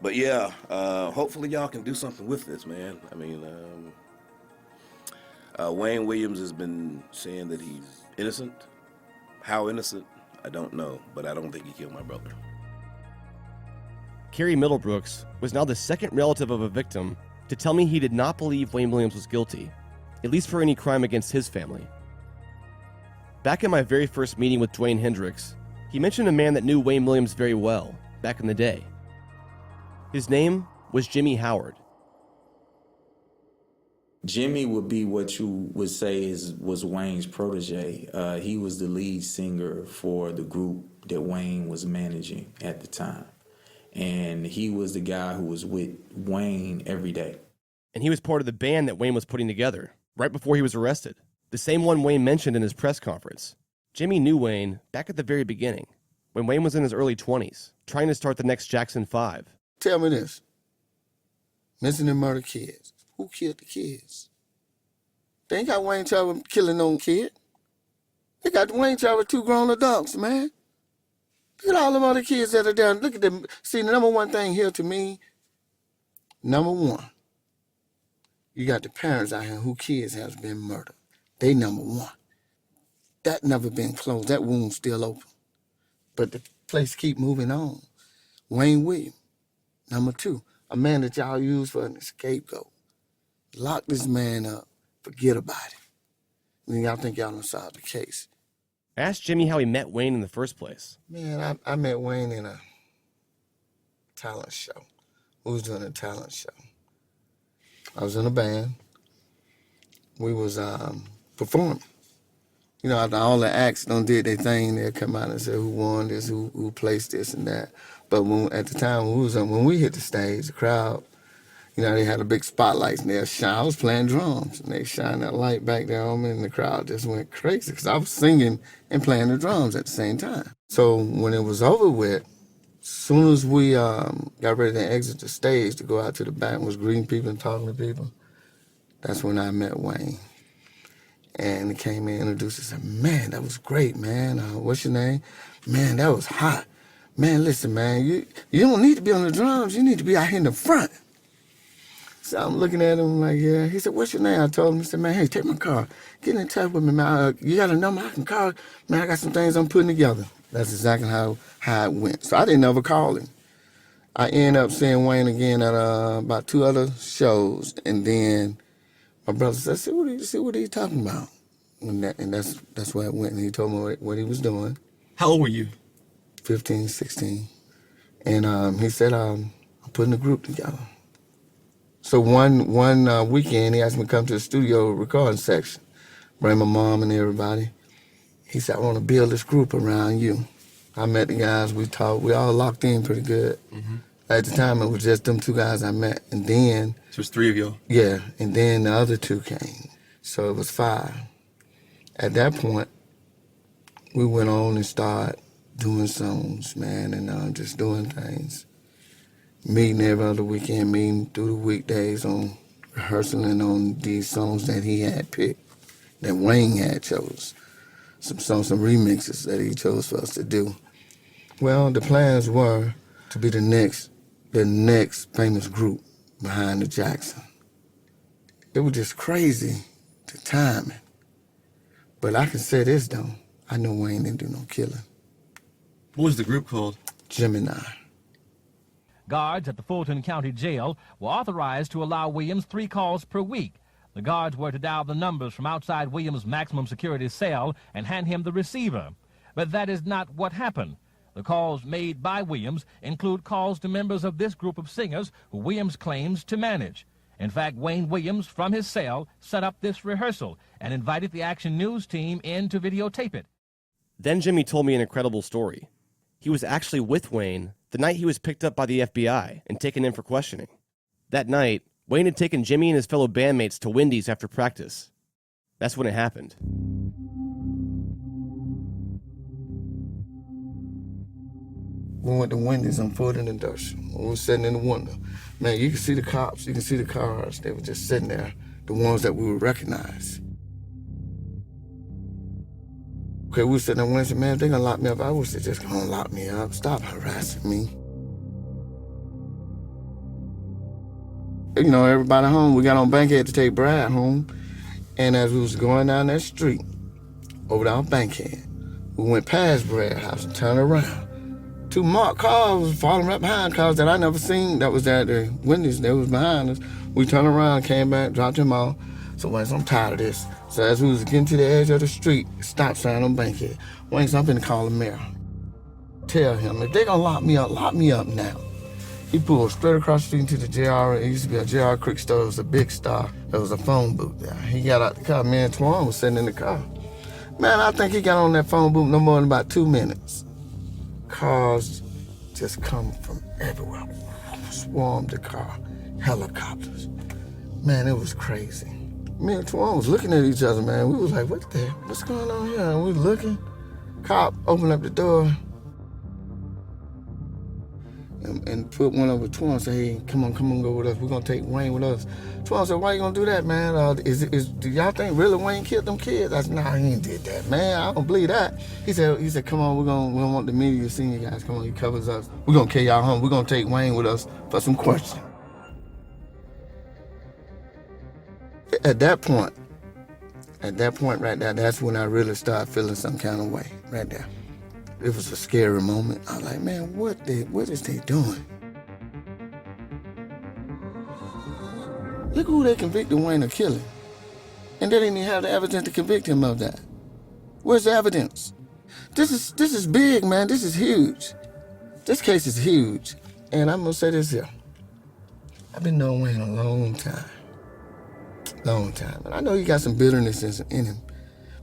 But yeah, hopefully y'all can do something with this, man. Wayne Williams has been saying that he's innocent. How innocent, I don't know, but I don't think he killed my brother. Kerry Middlebrooks was now the second relative of a victim to tell me he did not believe Wayne Williams was guilty, at least for any crime against his family. Back in my very first meeting with Dwayne Hendricks, he mentioned a man that knew Wayne Williams very well back in the day. His name was Jimmy Howard. Jimmy would be what you would say was Wayne's protege. He was the lead singer for the group that Wayne was managing at the time. And he was the guy who was with Wayne every day. And he was part of the band that Wayne was putting together right before he was arrested. The same one Wayne mentioned in his press conference. Jimmy knew Wayne back at the very beginning, when Wayne was in his early 20s, trying to start the next Jackson 5. Tell me this. Missing and murder kids. Who killed the kids? They ain't got Wayne Telling killing no kid. They got the Wayne child with 2 grown adults, man. Look at all them other kids that are there. Look at them. See, the number one thing here to me, number one, you got the parents out here who kids has been murdered. They number one. That never been closed. That wound's still open. But the place keep moving on. Wayne Williams, number 2, a man that y'all use for an scapegoat. Lock this man up. Forget about it. Then y'all think y'all done solved the case. Ask Jimmy how he met Wayne in the first place. Man, I met Wayne in a talent show. We was doing a talent show. I was in a band. We was performing. You know, after all the acts done did their thing, they'd come out and say who won this, who placed this and that. But at the time when we hit the stage, the crowd, you know, they had a big spotlights and they'd shine. I was playing drums and they shined that light back there on me and the crowd just went crazy because I was singing and playing the drums at the same time. So when it was over with, as soon as we got ready to exit the stage to go out to the back and was greeting people and talking to people, that's when I met Wayne. And he came in, introduced us, and said, man, that was great, man. What's your name? Man, that was hot. Man, listen, man, you don't need to be on the drums. You need to be out here in the front. So I'm looking at him like, yeah. He said, what's your name? I told him. He said, man, hey, take my car. Get in touch with me, man. You got a number I can call? Man, I got some things I'm putting together. That's exactly how it went. So I didn't ever call him. I ended up seeing Wayne again at about 2 other shows, and then my brother said, see what are you talking about? And that's where it went, and he told me what he was doing. How old were you? 15, 16. And he said, I'm putting a group together. So one weekend, he asked me to come to the studio recording section, bring my mom and everybody. He said, I want to build this group around you. I met the guys, we talked, we all locked in pretty good. Mm-hmm. At the time, it was just them 2 guys I met, and then... So it was 3 of y'all? Yeah, and then the other 2 came, so it was 5. At that point, we went on and started doing songs, man, and just doing things. Meeting every other weekend, meeting through the weekdays on rehearsing on these songs that he had picked, that Wayne had chose. Some remixes that he chose for us to do. Well, the plans were to be the next famous group behind the Jackson. It was just crazy, the timing. But I can say this, though. I know Wayne didn't do no killing. What was the group called? Gemini. Guards at the Fulton County Jail were authorized to allow Williams 3 calls per week. The guards were to dial the numbers from outside Williams' maximum security cell and hand him the receiver. But that is not what happened. The calls made by Williams include calls to members of this group of singers who Williams claims to manage. In fact, Wayne Williams, from his cell, set up this rehearsal and invited the Action News team in to videotape it. Then Jimmy told me an incredible story. He was actually with Wayne the night he was picked up by the FBI and taken in for questioning. That night, Wayne had taken Jimmy and his fellow bandmates to Wendy's after practice. That's when it happened. We went to Wendy's on Fulton Industrial. We were sitting in the window. Man, you can see the cops, you can see the cars. They were just sitting there, the ones that we would recognize. Okay, we were sitting there and said, man, if they're gonna lock me up, I wish they just gonna lock me up. Stop harassing me. You know, everybody home, we got on Bankhead to take Brad home. And as we was going down that street, over down Bankhead, we went past Brad's house and turned around. 2 marked cars was following right behind, cars that I never seen that was at the Wendy's that was behind us. We turned around, came back, dropped him off. So Wayne said, I'm tired of this. So as we was getting to the edge of the street, stop sign on Bankhead. Wayne said, I'm finna call the mayor. Tell him, if they gonna lock me up now. He pulled straight across the street into the JR. It used to be a JR Creek store. It was a big store. There was a phone booth there. He got out the car. Me and Twan was sitting in the car. Man, I think he got on that phone booth no more than about 2 minutes. Cars just come from everywhere. Swarmed the car. Helicopters. Man, it was crazy. Me and Twan was looking at each other, man. We was like, what's going on here? And we was looking. Cop opened up the door. and put one over Twan and say, hey, come on, go with us. We're going to take Wayne with us. Twan said, why you going to do that, man? Do y'all think really Wayne killed them kids? I said, nah, he ain't did that, man. I don't believe that. He said, come on, we don't want the media seeing you guys. Come on, he covers us. We're going to carry y'all home. We're going to take Wayne with us for some questions. At that point right there, that's when I really started feeling some kind of way, right there. It was a scary moment. I was like, man, what is they doing? Look who they convicted Wayne of killing. And they didn't even have the evidence to convict him of that. Where's the evidence? This is big, man. This is huge. This case is huge. And I'm gonna say this here. I've been knowing Wayne a long time. Long time. And I know he got some bitterness in him.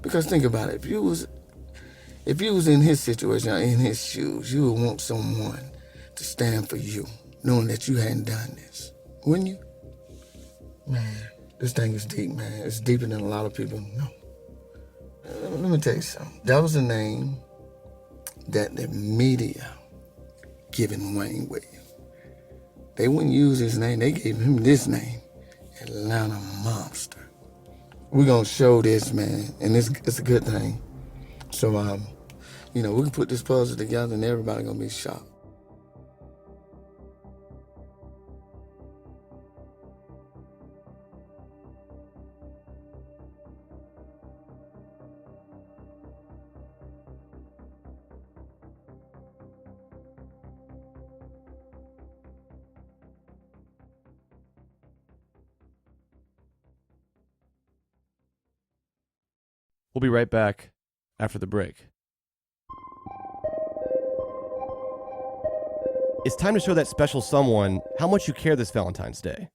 Because think about it, if you was in his situation, or in his shoes, you would want someone to stand for you, knowing that you hadn't done this. Wouldn't you? Man, this thing is deep, man. It's deeper than a lot of people know. Let me tell you something. That was the name that the media given Wayne Williams. They wouldn't use his name. They gave him this name, Atlanta Monster. We're going to show this, man, and it's a good thing. So, we can put this puzzle together and everybody going to be shocked. We'll be right back after the break. It's time to show that special someone how much you care this Valentine's Day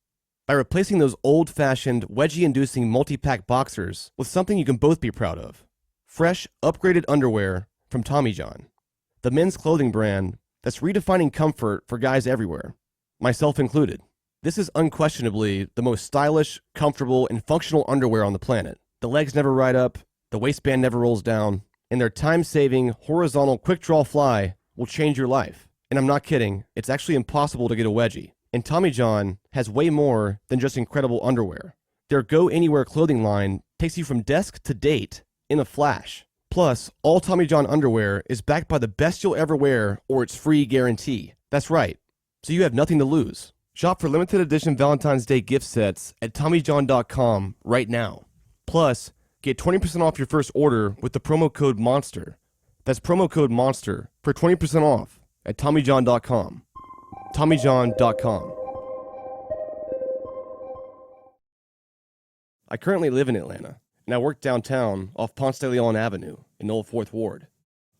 by replacing those old-fashioned, wedgie-inducing multi-pack boxers with something you can both be proud of. Fresh, upgraded underwear from Tommy John, the men's clothing brand that's redefining comfort for guys everywhere, myself included. This is unquestionably the most stylish, comfortable, and functional underwear on the planet. The legs never ride up, the waistband never rolls down, and their time-saving, horizontal quick-draw fly will change your life. And I'm not kidding, it's actually impossible to get a wedgie. And Tommy John has way more than just incredible underwear. Their Go Anywhere clothing line takes you from desk to date in a flash. Plus, all Tommy John underwear is backed by the best you'll ever wear or it's free guarantee. That's right, so you have nothing to lose. Shop for limited edition Valentine's Day gift sets at TommyJohn.com right now. Plus, get 20% off your first order with the promo code MONSTER. That's promo code MONSTER for 20% off at TommyJohn.com. TommyJohn.com. I currently live in Atlanta, and I work downtown off Ponce de Leon Avenue in Old Fourth Ward.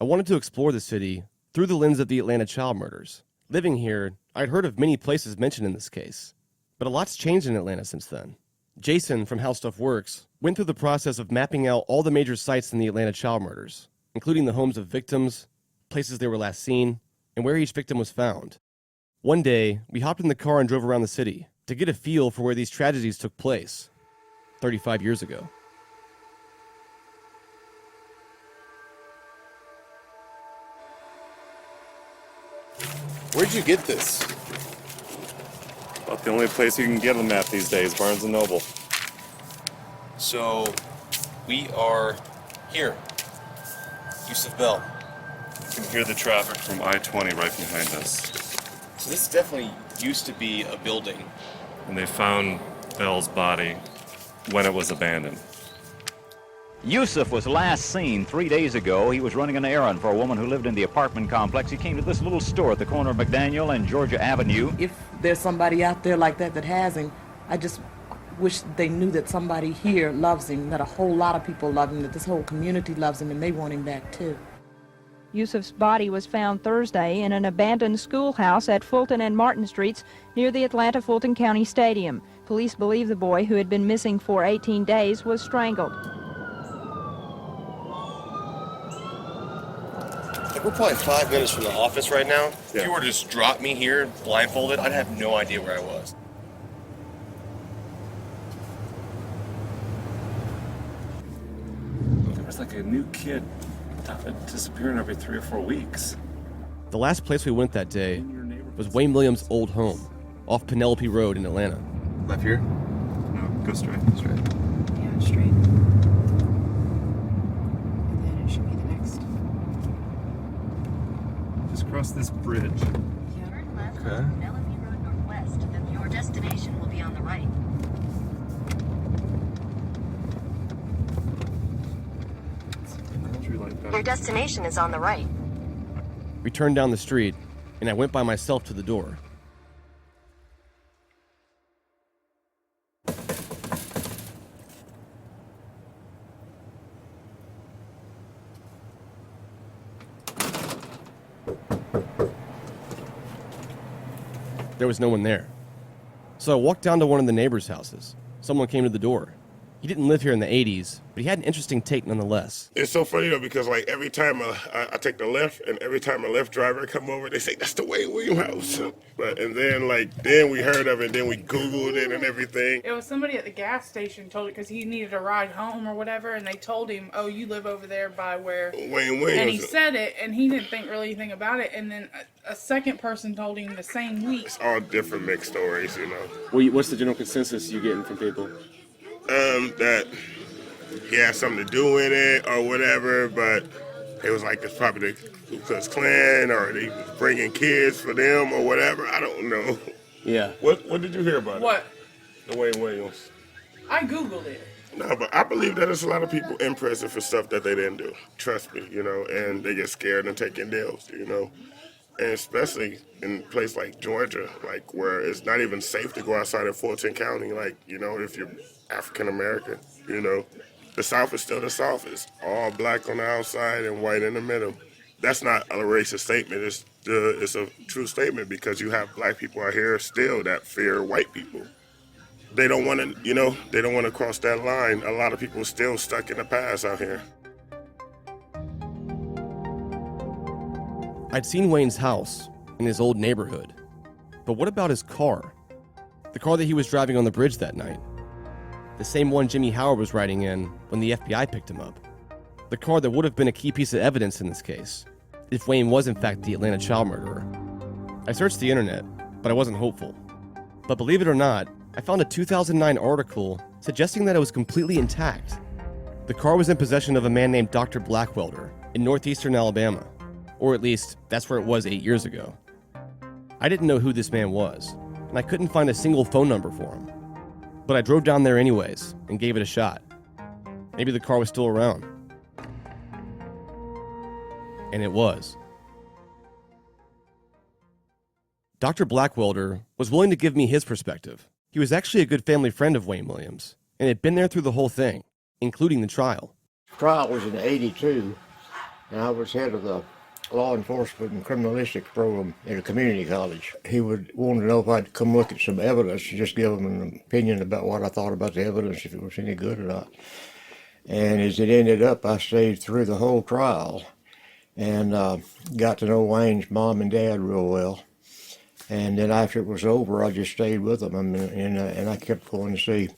I wanted to explore the city through the lens of the Atlanta child murders. Living here, I'd heard of many places mentioned in this case, but a lot's changed in Atlanta since then. Jason from How Stuff Works went through the process of mapping out all the major sites in the Atlanta child murders, including the homes of victims, places they were last seen, and where each victim was found. One day, we hopped in the car and drove around the city to get a feel for where these tragedies took place 35 years ago. Where'd you get this? About the only place you can get them at these days, Barnes & Noble. So, we are here. Yusuf Bell. You can hear the traffic from I-20 right behind us. So this definitely used to be a building. And they found Bell's body when it was abandoned. Yusuf was last seen 3 days ago. He was running an errand for a woman who lived in the apartment complex. He came to this little store at the corner of McDaniel and Georgia Avenue. If there's somebody out there like that has him, I just wish they knew that somebody here loves him, that a whole lot of people love him, that this whole community loves him, and they want him back too. Yusuf's body was found Thursday in an abandoned schoolhouse at Fulton and Martin Streets near the Atlanta Fulton County Stadium. Police believe the boy, who had been missing for 18 days, was strangled. We're probably 5 minutes from the office right now. Yeah. If you were to just drop me here blindfolded, I'd have no idea where I was. There was like a new kid disappearing every 3 or 4 weeks. The last place we went that day was Wayne Williams' old home, off Penelope Road in Atlanta. Left here? No, go straight. Straight. Yeah, straight. And then it should be the next. Just cross this bridge. Turn left on Penelope Road Northwest, then your destination will be on the right. Your destination is on the right. We turned down the street, and I went by myself to the door. There was no one there. So I walked down to one of the neighbors' houses. Someone came to the door. He didn't live here in the 80s, but he had an interesting take nonetheless. It's so funny though, because like every time I take the left, and every time a left driver come over, they say that's the Wayne Williams house. And then we heard of it, and then we Googled it and everything. It was somebody at the gas station told it because he needed a ride home or whatever, and they told him, "Oh, you live over there by where Wayne Williams." And he said it, and he didn't think really anything about it. And then a second person told him the same week. It's all different mixed stories, you know. What's the general consensus you getting from people? That he had something to do with it or whatever, but it was like it's probably the Ku Klux Klan, or they was bringing kids for them or whatever. I don't know. Yeah. What did you hear about What? it? The Wayne Williams. I Googled it. No, but I believe that there's a lot of people in prison for stuff that they didn't do. Trust me, you know, and they get scared and taking deals, you know. And especially in a place like Georgia, like where it's not even safe to go outside of Fulton County, like, you know, if you're African American, you know. The South is still the South. It's all black on the outside and white in the middle. That's not a racist statement. It's a true statement, because you have black people out here still that fear white people. They don't want to, you know, they don't want to cross that line. A lot of people are still stuck in the past out here. I'd seen Wayne's house in his old neighborhood, but what about his car? The car that he was driving on the bridge that night. The same one Jimmy Howard was riding in when the FBI picked him up. The car that would have been a key piece of evidence in this case, if Wayne was in fact the Atlanta child murderer. I searched the internet, but I wasn't hopeful. But believe it or not, I found a 2009 article suggesting that it was completely intact. The car was in possession of a man named Dr. Blackwelder in northeastern Alabama, or at least that's where it was 8 years ago. I didn't know who this man was, and I couldn't find a single phone number for him. But I drove down there anyways and gave it a shot. Maybe the car was still around. And it was. Dr. Blackwelder was willing to give me his perspective. He was actually a good family friend of Wayne Williams, and had been there through the whole thing, including the trial. The trial was in '82, and I was head of the law enforcement and criminalistics program at a community college. He would want to know if I'd come look at some evidence and just give him an opinion about what I thought about the evidence, if it was any good or not. And as it ended up, I stayed through the whole trial and got to know Wayne's mom and dad real well. And then after it was over, I just stayed with them, and I kept going to see.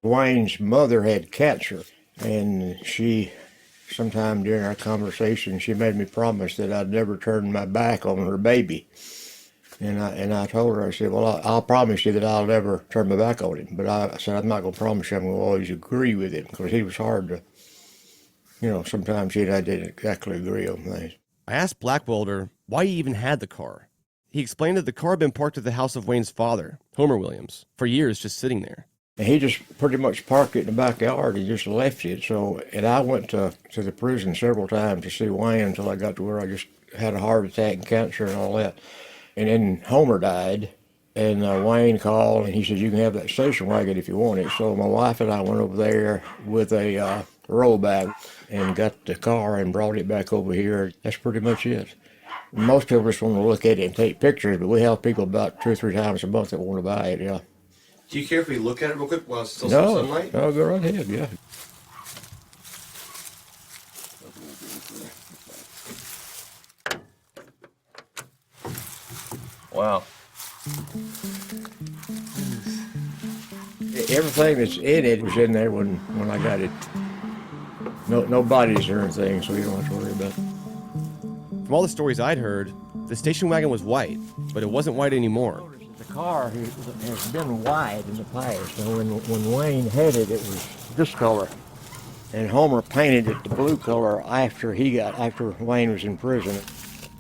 Wayne's mother had cancer, and sometime during our conversation, she made me promise that I'd never turn my back on her baby. And I told her, I said, well, I'll promise you that I'll never turn my back on him. But I said, I'm not going to promise you I'm going to always agree with him, because he was hard to, you know, sometimes he and I didn't exactly agree on things. I asked Blackwelder why he even had the car. He explained that the car had been parked at the house of Wayne's father, Homer Williams, for years, just sitting there. And he just pretty much parked it in the backyard and just left it. And I went to the prison several times to see Wayne until I got to where I just had a heart attack and cancer and all that. And then Homer died, and Wayne called, and he said, you can have that station wagon if you want it. So my wife and I went over there with a rollback and got the car and brought it back over here. That's pretty much it. Most people just want to look at it and take pictures, but we have people about 2 or 3 times a month that want to buy it, yeah. Do you care if we look at it real quick while it's still some sunlight? No, go right ahead, yeah. Wow. Everything that's in it was in there when I got it. No bodies or anything, so you don't have to worry about it. From all the stories I'd heard, The station wagon was white, but it wasn't white anymore. The car has been white in the past, and when Wayne had it, it was this color. And Homer painted it the blue color after Wayne was in prison.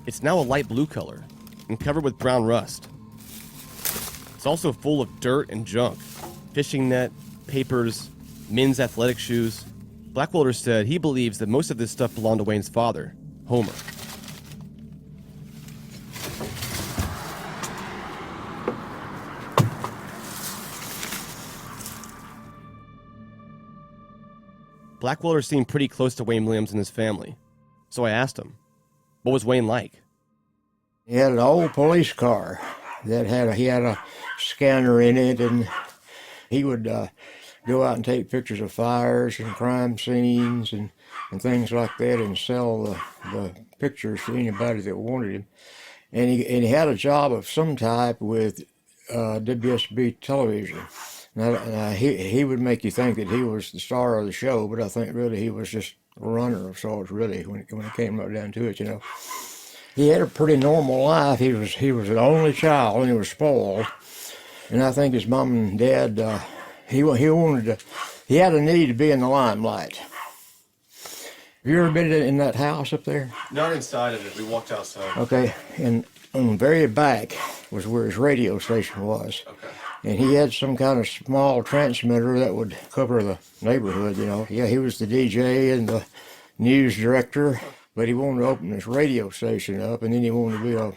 It's now a light blue color and covered with brown rust. It's also full of dirt and junk. Fishing net, papers, men's athletic shoes. Blackwelder said he believes that most of this stuff belonged to Wayne's father, Homer. Blackwelder seemed pretty close to Wayne Williams and his family, so I asked him, what was Wayne like? He had an old police car that he had a scanner in it, and he would go out and take pictures of fires and crime scenes and things like that, and sell the pictures to anybody that wanted him. And he had a job of some type with WSB television. Now, he would make you think that he was the star of the show, but I think really he was just a runner of sorts, really, when it came right down to it, you know. He had a pretty normal life. He was an only child, and he was spoiled. And I think his mom and dad, he had a need to be in the limelight. Have you ever been in that house up there? Not inside of it. We walked outside. Okay, and on the very back was where his radio station was. Okay. And he had some kind of small transmitter that would cover the neighborhood, you know. Yeah, he was the DJ and the news director, but he wanted to open this radio station up, and then he wanted to be a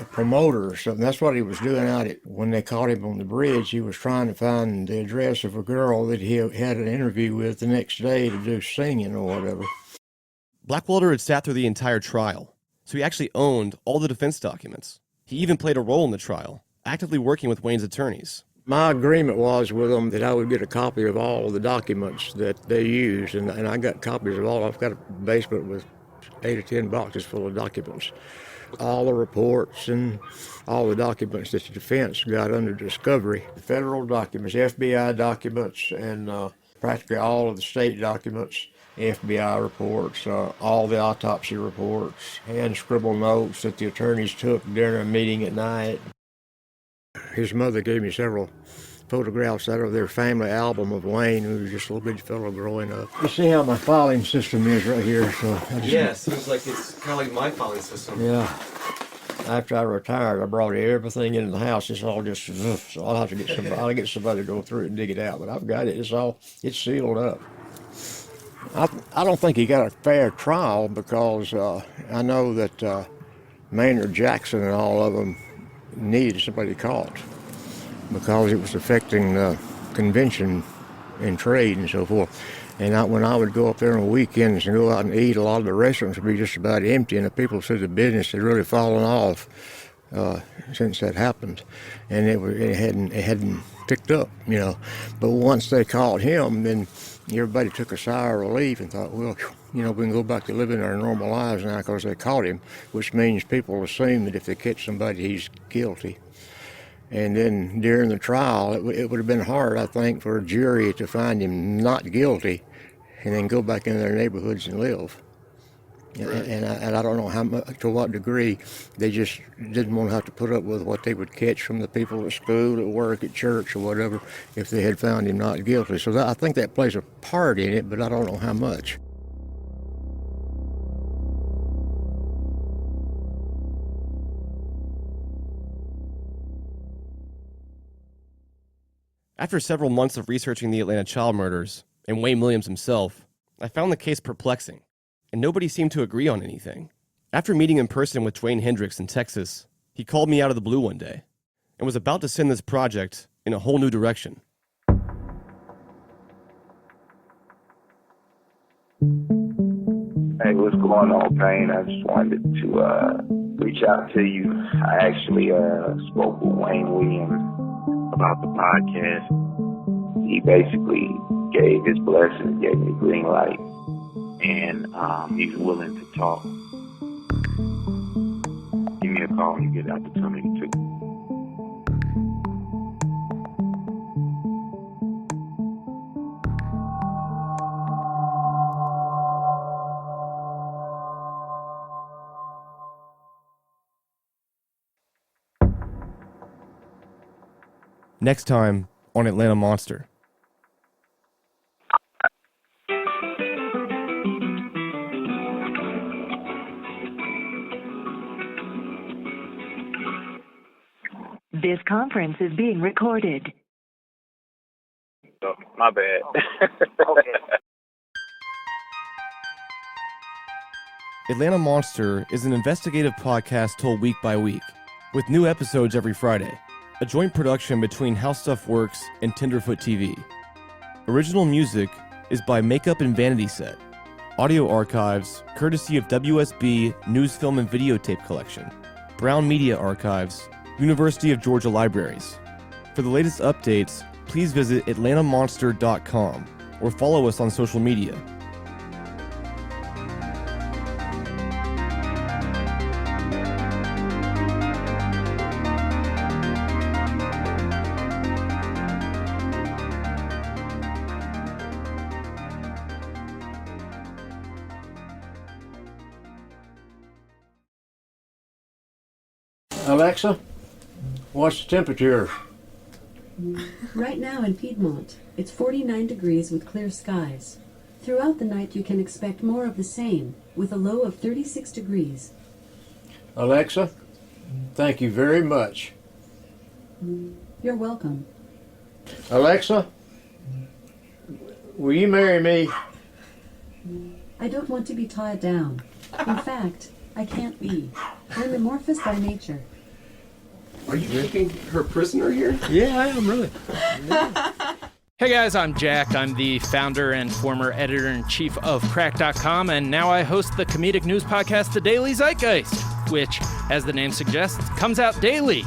promoter or something. That's what he was doing when they caught him on the bridge. He was trying to find the address of a girl that he had an interview with the next day to do singing or whatever. Blackwelder had sat through the entire trial, so he actually owned all the defense documents. He even played a role in the trial, actively working with Wayne's attorneys. My agreement was with them that I would get a copy of all of the documents that they used, and I got copies of all. I've got a basement with 8 or 10 boxes full of documents. All the reports and all the documents that the defense got under discovery. Federal documents, FBI documents, and practically all of the state documents, FBI reports, all the autopsy reports, hand scribbled notes that the attorneys took during a meeting at night. His mother gave me several photographs out of their family album of Wayne, who was just a little bitty fellow growing up. You see how my filing system is right here, so Yeah, it seems like it's kind of like my filing system. Yeah. After I retired, I brought everything into the house. It's all just, so I'll have to get somebody to go through it and dig it out. But I've got it. It's sealed up. I don't think he got a fair trial because I know that Maynard Jackson and all of them needed somebody caught because it was affecting convention and trade and so forth. And when I would go up there on weekends and go out and eat, a lot of the restaurants would be just about empty, and the people said the business had really fallen off since that happened, and it hadn't picked up, you know. But once they caught him, then everybody took a sigh of relief and thought, well, you know, we can go back to living our normal lives now because they caught him, which means people assume that if they catch somebody, he's guilty. And then during the trial, it would have been hard, I think, for a jury to find him not guilty and then go back in their neighborhoods and live. Right. And I don't know to what degree they just didn't want to have to put up with what they would catch from the people at school, at work, at church, or whatever, if they had found him not guilty. So I think that plays a part in it, but I don't know how much. After several months of researching the Atlanta child murders and Wayne Williams himself, I found the case perplexing, and nobody seemed to agree on anything. After meeting in person with Dwayne Hendricks in Texas, he called me out of the blue one day and was about to send this project in a whole new direction. Hey, what's going on, Payne? I just wanted to reach out to you. I actually spoke with Wayne Williams about the podcast. He basically gave his blessing, gave me the green light, and he's willing to talk. Give me a call when you get the opportunity to. Next time on Atlanta Monster. This conference is being recorded. Oh, my bad. Atlanta Monster is an investigative podcast told week by week, with new episodes every Friday. A joint production between How Stuff Works and Tenderfoot TV. Original music is by Makeup and Vanity Set. Audio archives, courtesy of WSB News, Film, and Videotape Collection. Brown Media Archives, University of Georgia Libraries. For the latest updates, please visit atlantamonster.com or follow us on social media. Alexa, what's the temperature? Right now in Piedmont, it's 49 degrees with clear skies. Throughout the night, you can expect more of the same, with a low of 36 degrees. Alexa, thank you very much. You're welcome. Alexa, will you marry me? I don't want to be tied down. In fact, I can't be. I'm amorphous by nature. Are you taking her prisoner here? Yeah, I am, really. Hey guys, I'm Jack. I'm the founder and former editor-in-chief of Crack.com, and now I host the comedic news podcast, The Daily Zeitgeist, which, as the name suggests, comes out daily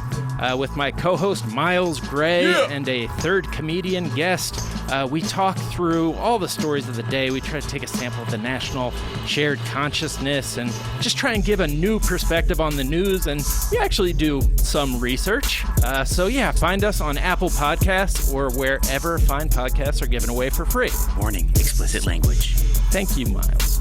with my co-host Miles Gray and a third comedian guest. We talk through all the stories of the day. We try to take a sample of the national shared consciousness and just try and give a new perspective on the news, and we actually do some research. So yeah, find us on Apple Podcasts or wherever fine podcasts are given away for free. Warning, explicit language. Thank you, Miles.